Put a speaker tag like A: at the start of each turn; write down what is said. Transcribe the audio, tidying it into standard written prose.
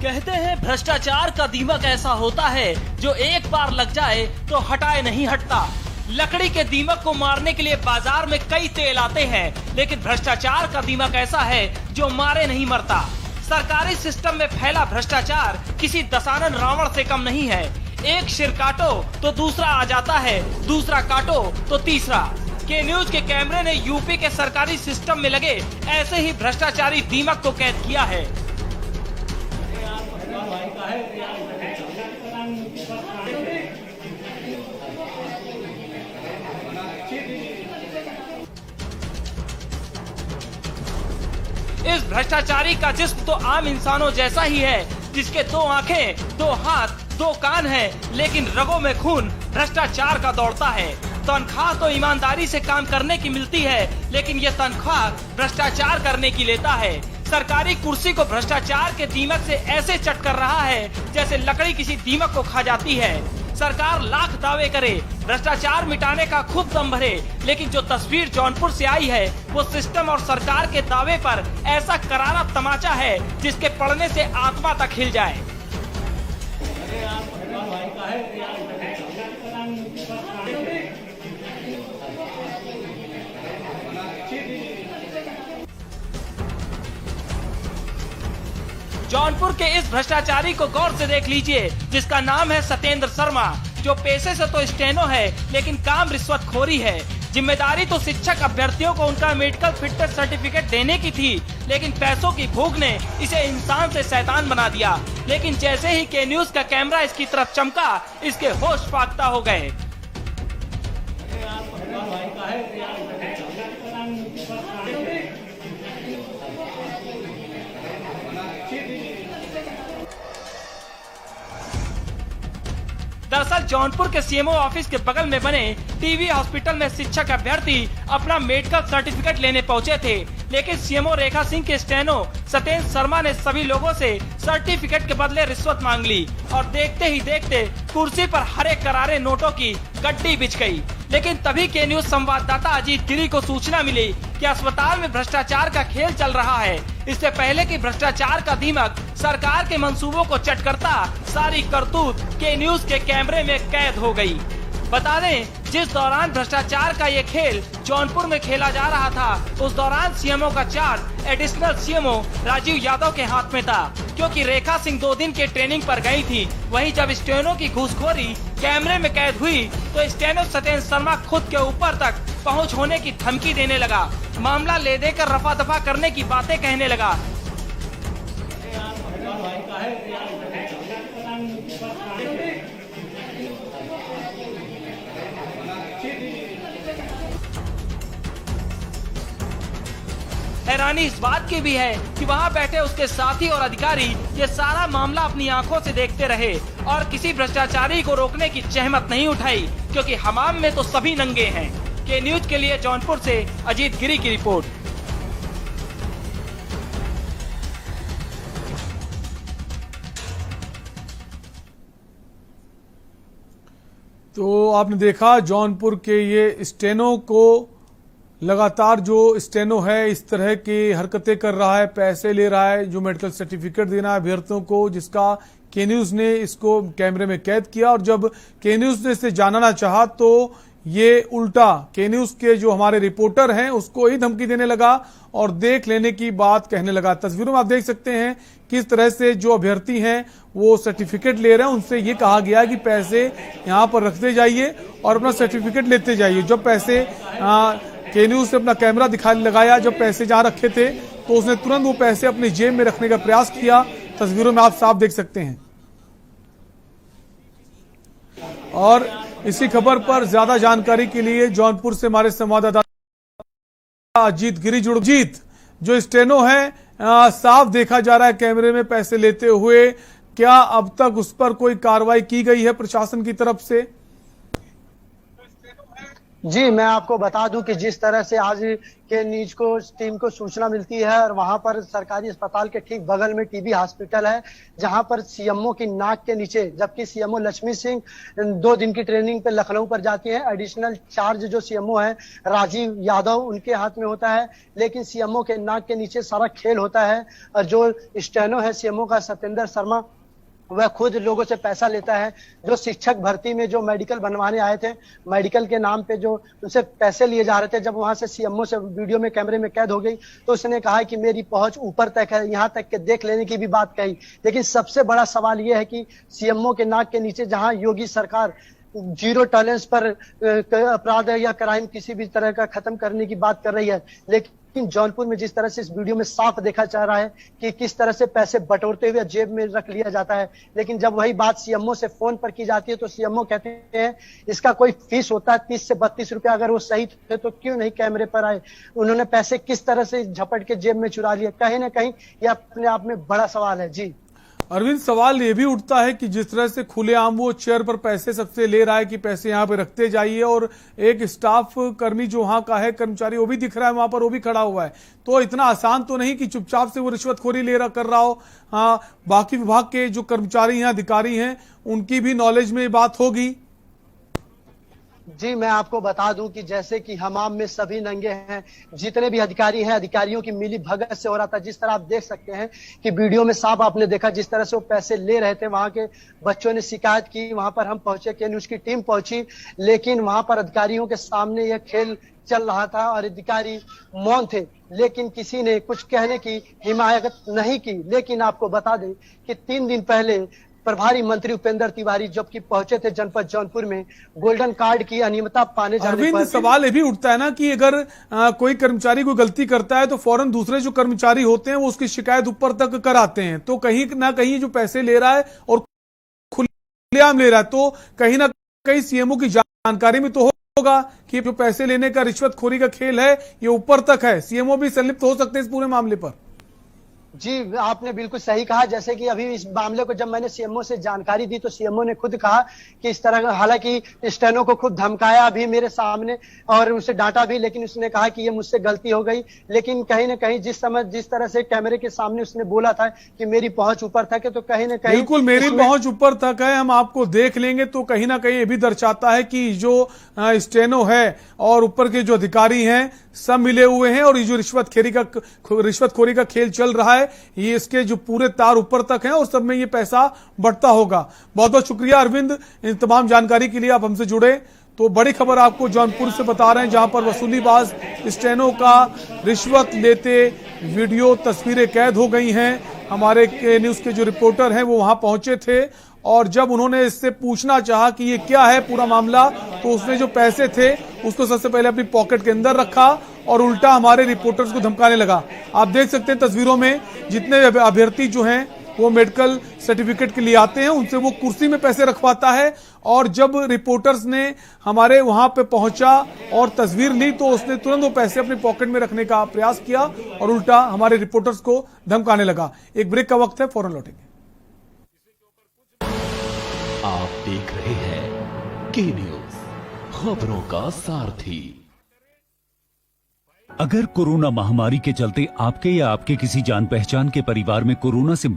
A: कहते हैं भ्रष्टाचार का दीमक ऐसा होता है जो एक बार लग जाए तो हटाए नहीं हटता। लकड़ी के दीमक को मारने के लिए बाजार में कई तेल आते हैं, लेकिन भ्रष्टाचार का दीमक ऐसा है जो मारे नहीं मरता। सरकारी सिस्टम में फैला भ्रष्टाचार किसी दशानन रावण से कम नहीं है। एक सिर काटो तो दूसरा आ जाता है, दूसरा काटो तो तीसरा। के न्यूज के कैमरे ने यूपी के सरकारी सिस्टम में लगे ऐसे ही भ्रष्टाचारी दीमक को कैद किया है। इस भ्रष्टाचारी का जिस्म तो आम इंसानों जैसा ही है, जिसके 2 आंखें, 2 हाथ, 2 कान हैं, लेकिन रगों में खून भ्रष्टाचार का दौड़ता है। तनख्वाह तो ईमानदारी से काम करने की मिलती है, लेकिन ये तनख्वाह भ्रष्टाचार करने की लेता है। सरकारी कुर्सी को भ्रष्टाचार के दीमक से ऐसे चट कर रहा है जैसे लकड़ी किसी दीमक को खा जाती है। सरकार लाख दावे करे, भ्रष्टाचार मिटाने का खूब दम भरे, लेकिन जो तस्वीर जौनपुर से आई है वो सिस्टम और सरकार के दावे पर ऐसा करारा तमाचा है जिसके पढ़ने से आत्मा तक हिल जाए। जौनपुर के इस भ्रष्टाचारी को गौर से देख लीजिए, जिसका नाम है सत्येंद्र शर्मा, जो पेशे से तो स्टेनो है लेकिन काम रिश्वतखोरी है। जिम्मेदारी तो शिक्षक अभ्यर्थियों को उनका मेडिकल फिटनेस सर्टिफिकेट देने की थी, लेकिन पैसों की भूख ने इसे इंसान से शैतान बना दिया। लेकिन जैसे ही के न्यूज का कैमरा इसकी तरफ चमका, इसके होश फाख्ता हो गए। दरअसल जौनपुर के सीएमओ ऑफिस के बगल में बने टीवी हॉस्पिटल में शिक्षक अभ्यर्थी अपना मेडिकल सर्टिफिकेट लेने पहुंचे थे, लेकिन सीएमओ रेखा सिंह के स्टेनो सत्येंद्र शर्मा ने सभी लोगों से सर्टिफिकेट के बदले रिश्वत मांग ली और देखते ही देखते कुर्सी पर हरे करारे नोटों की गड्डी बिछ गई। लेकिन तभी के न्यूज संवाददाता अजीत गिरी को सूचना मिली कि अस्पताल में भ्रष्टाचार का खेल चल रहा है। इससे पहले कि भ्रष्टाचार का दीमक सरकार के मंसूबों को चट करता, सारी करतूत के न्यूज के कैमरे में कैद हो गई। बता दें, जिस दौरान भ्रष्टाचार का ये खेल जौनपुर में खेला जा रहा था, उस दौरान सीएमओ का charge additional CMO Rajeev Yadav के हाथ में था, क्योंकि रेखा सिंह 2 दिन के ट्रेनिंग पर गई थी। वहीं जब स्टेनो की घूसखोरी कैमरे में कैद हुई तो स्टेनो सत्येंद्र शर्मा खुद के ऊपर तक पहुंच होने की धमकी देने लगा, मामला ले देकर रफा दफा करने की बातें कहने लगा। हैरानी इस बात की भी है कि वहां बैठे उसके साथी और अधिकारी ये सारा मामला अपनी आंखों से देखते रहे और किसी भ्रष्टाचारी को रोकने की जहमत नहीं उठाई, क्योंकि हमाम में तो सभी नंगे हैं। के न्यूज के लिए जौनपुर से अजीत गिरी की रिपोर्ट।
B: तो आपने देखा जौनपुर के ये स्टेनो को लगातार जो स्टेनो है इस तरह की हरकतें कर रहा है, पैसे ले रहा है, जो मेडिकल सर्टिफिकेट देना है अभ्यर्थियों को, जिसका के न्यूज ने इसको कैमरे में कैद किया। और जब के न्यूज ने इसे जानना चाहा तो ये उल्टा के न्यूज के जो हमारे रिपोर्टर हैं उसको ही धमकी देने लगा और देख लेने की बात कहने लगा। तस्वीरों में आप देख सकते हैं किस तरह से जो अभ्यर्थी हैं वो सर्टिफिकेट ले रहे हैं, उनसे ये कहा गया कि पैसे यहाँ पर रखते जाइए और अपना सर्टिफिकेट लेते जाइए। जब पैसे के न्यूज से अपना कैमरा लगाया, जब पैसे जहां रखे थे तो उसने तुरंत वो पैसे अपनी जेब में रखने का प्रयास किया। तस्वीरों में आप साफ देख सकते हैं। और इसी खबर पर ज्यादा जानकारी के लिए जौनपुर से हमारे संवाददाता अजीत गिरी जुड़। जीत, जो स्टेनो है साफ देखा जा रहा है कैमरे में पैसे लेते हुए, क्या अब तक उस पर कोई कार्रवाई की गई है प्रशासन की तरफ से?
C: जी, मैं आपको बता दूं कि जिस तरह से आज के न्यूज को टीम को सूचना मिलती है और वहां पर सरकारी अस्पताल के ठीक बगल में टीबी हॉस्पिटल है, जहां पर सीएमओ की नाक के नीचे, जबकि सीएमओ लक्ष्मी सिंह 2 दिन की ट्रेनिंग पे लखनऊ पर जाती है। एडिशनल चार्ज जो सीएमओ है राजीव यादव, उनके हाथ में होता है, लेकिन सीएमओ के नाक के नीचे सारा खेल होता है। और जो स्टेनो है सीएमओ का सत्येंद्र शर्मा, वह खुद लोगों से पैसा लेता है। जो शिक्षक भर्ती में जो मेडिकल बनवाने आए थे, मेडिकल के नाम पे जो उनसे पैसे लिए जा रहे थे, जब वहां से सीएमओ से वीडियो में कैमरे में कैद हो गई तो उसने कहा कि मेरी पहुंच ऊपर तक है, यहाँ तक के देख लेने की भी बात कही। लेकिन सबसे बड़ा सवाल यह है कि सीएमओ के नाक के नीचे जहां योगी सरकार 0 टॉलरेंस पर अपराध या क्राइम किसी भी तरह का खत्म करने की बात कर रही है, लेकिन जौनपुर में जिस तरह से इस वीडियो में साफ देखा जा रहा है कि किस तरह से पैसे बटोरते हुए जेब में रख लिया जाता है। लेकिन जब वही बात सीएमओ से फोन पर की जाती है तो सीएमओ कहते हैं इसका कोई फीस होता है 30 से 32 रुपया, अगर वो सही थे तो क्यों नहीं कैमरे पर आए। उन्होंने पैसे किस तरह से झपट के जेब में चुरा लिए, कहीं ना कहीं यह अपने आप में बड़ा सवाल है। जी
B: अरविंद, सवाल ये भी उठता है कि जिस तरह से खुलेआम वो चेयर पर पैसे सबसे ले रहा है कि पैसे यहाँ पे रखते जाइए, और एक स्टाफ कर्मी जो वहां का है, कर्मचारी, वो भी दिख रहा है वहां पर, वो भी खड़ा हुआ है, तो इतना आसान तो नहीं कि चुपचाप से वो रिश्वतखोरी कर रहा हो। हाँ, बाकी विभाग के जो कर्मचारी हैं, अधिकारी हैं, उनकी भी नॉलेज में बात होगी।
C: जी, मैं आपको बता दूं कि जैसे कि हमाम में सभी नंगे हैं, जितने भी अधिकारी हैं, अधिकारियों की मिली भगत से हो रहा था। जिस तरह आप देख सकते हैं कि वीडियो में साफ आपने देखा जिस तरह से वो पैसे ले रहे थे। वहां के बच्चों ने शिकायत की, वहां पर हम पहुंचे, के न्यूज की टीम पहुंची, लेकिन वहां पर अधिकारियों के सामने यह खेल चल रहा था और अधिकारी मौन थे, लेकिन किसी ने कुछ कहने की हिमायत नहीं की। लेकिन आपको बता दें कि 3 दिन पहले प्रभारी मंत्री उपेंद्र तिवारी जबकि पहुंचे थे जनपद जौनपुर में, गोल्डन कार्ड की अनियमितता पाने जाने पर
B: सवाल ये भी उठता है ना कि अगर कोई कर्मचारी कोई गलती करता है तो फौरन दूसरे जो कर्मचारी होते हैं वो उसकी शिकायत ऊपर तक कराते हैं, तो कहीं ना कहीं जो पैसे ले रहा है और खुलेआम ले रहा है, तो कहीं ना कहीं सीएमओ की जानकारी में तो होगा कि जो पैसे लेने का, रिश्वतखोरी का खेल है, ये ऊपर तक है। सीएमओ भी संलिप्त हो सकते हैं इस पूरे मामले पर।
C: जी, आपने बिल्कुल सही कहा। जैसे कि अभी इस मामले को जब मैंने सीएमओ से जानकारी दी तो सीएमओ ने खुद कहा कि इस तरह, हालांकि स्टेनो को खुद धमकाया भी मेरे सामने और उसे डांटा भी, लेकिन उसने कहा कि ये मुझसे गलती हो गई। लेकिन कहीं ना कहीं जिस तरह से कैमरे के सामने उसने बोला था कि मेरी पहुंच ऊपर तक है, तो कहीं ना कहीं
B: बिल्कुल मेरी पहुंच ऊपर तक है, हम आपको देख लेंगे, तो कहीं ना कहीं ये भी दर्शाता है कि जो स्टेनो है और ऊपर के जो अधिकारी हैं सब मिले हुए हैं, और ये जो रिश्वतखोरी का खेल चल रहा है, ये इसके जो पूरे तार ऊपर तक हैं और सब में ये पैसा बढ़ता होगा। बहुत बहुत शुक्रिया अरविंद, इन तमाम जानकारी के लिए आप हमसे जुड़े। तो बड़ी खबर आपको जौनपुर से बता रहे हैं, जहां पर वसूलीबाज स्टेनो का रिश्वत लेते वीडियो तस्वीरें कैद हो गई हैं। हमारे न्यूज के जो रिपोर्टर हैं वो वहां पहुंचे थे, और जब उन्होंने इससे पूछना चाहा कि ये क्या है पूरा मामला, तो उसने जो पैसे थे उसको सबसे पहले अपनी पॉकेट के अंदर रखा और उल्टा हमारे रिपोर्टर्स को धमकाने लगा। आप देख सकते हैं तस्वीरों में, जितने अभ्यर्थी जो हैं वो मेडिकल सर्टिफिकेट के लिए आते हैं, उनसे वो कुर्सी में पैसे रखवाता है, और जब रिपोर्टर्स ने हमारे वहां पे पहुंचा और तस्वीर ली तो उसने तुरंत वो पैसे अपनी पॉकेट में रखने का प्रयास किया और उल्टा हमारे रिपोर्टर्स को धमकाने लगा। एक ब्रेक का वक्त है, फौरन लौटेंगे।
D: आप देख रहे हैं के न्यूज, खबरों का सारथी।
E: अगर कोरोना महामारी के चलते आपके या आपके किसी जान पहचान के परिवार में कोरोना से